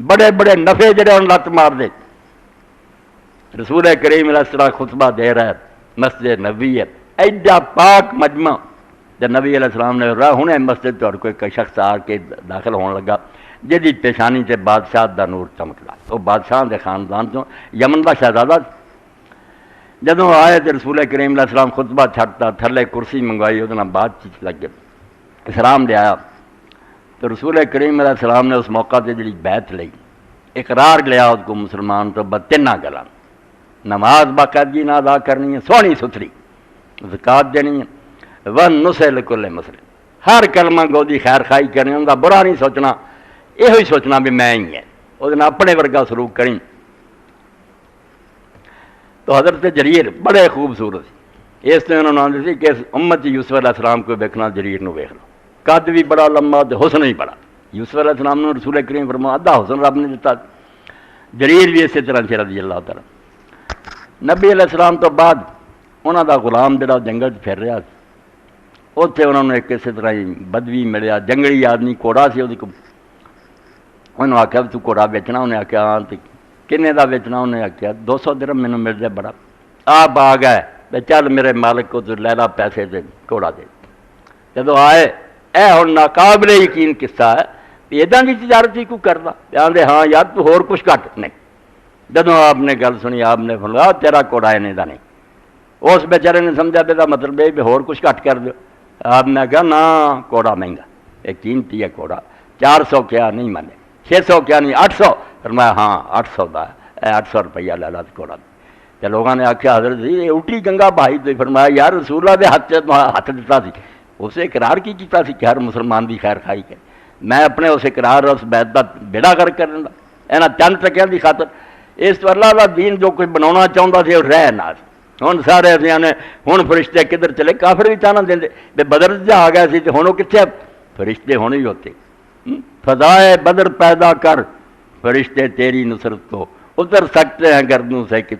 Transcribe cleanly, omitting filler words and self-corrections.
بڑے بڑے نفے جڑے ان لت مار دے. رسول کریم علیہ السلام خطبہ دے رہا ہے مسجد نبوی ہے، ایڈا پاک مجمع. جب نبی علیہ السلام نے راہ ہونے مسجد تو کوئی شخص آ کے داخل ہونے لگا جدی پیشانی سے بادشاہ دا نور چمکدا. وہ بادشاہ دے خاندان تو یمن دا شہزادہ. جدوں آئے تو رسول کریم علیہ السلام خطبہ چھٹتا تھلے کرسی منگوائی وہ بات چیت لگ گئے اسلام لے آیا. تو رسول کریم علیہ السلام نے اس موقع سے جڑی بیعت لئی اقرار لیا اس کو مسلمان تو تین گلاں نماز باقاعدگی نہ ادا کرنی ہے، سونی ستھری زکات دینی ہے، ون نسل کل مسلم، ہر کلمہ گو دی خیر خائی کرنی، ان کا برا نہیں سوچنا، یہ سوچنا بھی میں ہی ہے، وہ اپنے ورگا سلوک کریں. تو حضرت جریر بڑے خوبصورت اس طرح انہوں نے آدھے سی کہ امت یوسف علیہ السلام کو ویکھنا جریر نو ویکھ لو، قد بھی بڑا لمبا تو حسن بھی بڑا. یوسف علیہ السلام نے رسول کریم فرمایا ادھا حسن رب نے دیتا. جریر بھی اسی طرح سے رضی اللہ تعالیٰ. نبی علیہ السلام تو بعد انہوں دا غلام جڑا جنگل پھر رہا سی، اتنے انہوں نے ایک اسی طرح ہی بدوی ملیا، جنگلی آدمی، گھوڑا سی وہ. انہوں نے آخیا تو گھوڑا بیچنا؟ انہیں آخیا ہاں. کنے دا بیچنا؟ انہیں آخیا 200 درہم مینوں مل جائے بڑا. آپ آ گئے چل میرے مالک کو تو لے لا پیسے دے گھوڑا دے. جدو آئے اے ہوں ناقابل یقین قصہ ہے بھی ادا کی تجارت ہی کو کرنا. آدھے ہاں یار تو ہور کچھ گھٹ نہیں. جدوں آپ نے گل سنی آپ نے فرمایا تیرا گھوڑا اینے دا نہیں. اس بیچارے نے سمجھا بھی مطلب ہے بھی ہور کچھ گھٹ کر دو. آپ نے کہا نا گھوڑا مہنگا، ایک قیمتی ہے گھوڑا، 400 کیا نہیں مانے، 600 کیا نہیں 800. فرمایا ہاں 800 دا ہے، 800 روپیہ لے لا گھوڑا. تو لوگوں نے آخیا حضرت جی یہ الٹی گنگا بھائی. تو فرمایا یار رسول اللہ دے ہاتھ دیتا سی، اسے اقرار کی کیتا سی کہ ہر مسلمان دی خیر خائی کرے. میں اپنے اس اقرار اس بیعت دا بیڑا کر کرنا یہاں چند ٹکیاں دی خاطر. اس تو اللہ دا دین جو کوئی بنانا چاہتا سی وہ رہ نہ. ہوں سارے اصل نے ہوں فرشتے کدھر چلے، کافر بھی چاہنا دیں بے بدر جا آ گیا سی تو ہوں وہ کتنے فرشتے ہونے ہی ہوتے. فضائے بدر پیدا کر فرشتے تیری نصرت کو اتر سکتے ہیں گردوں سے.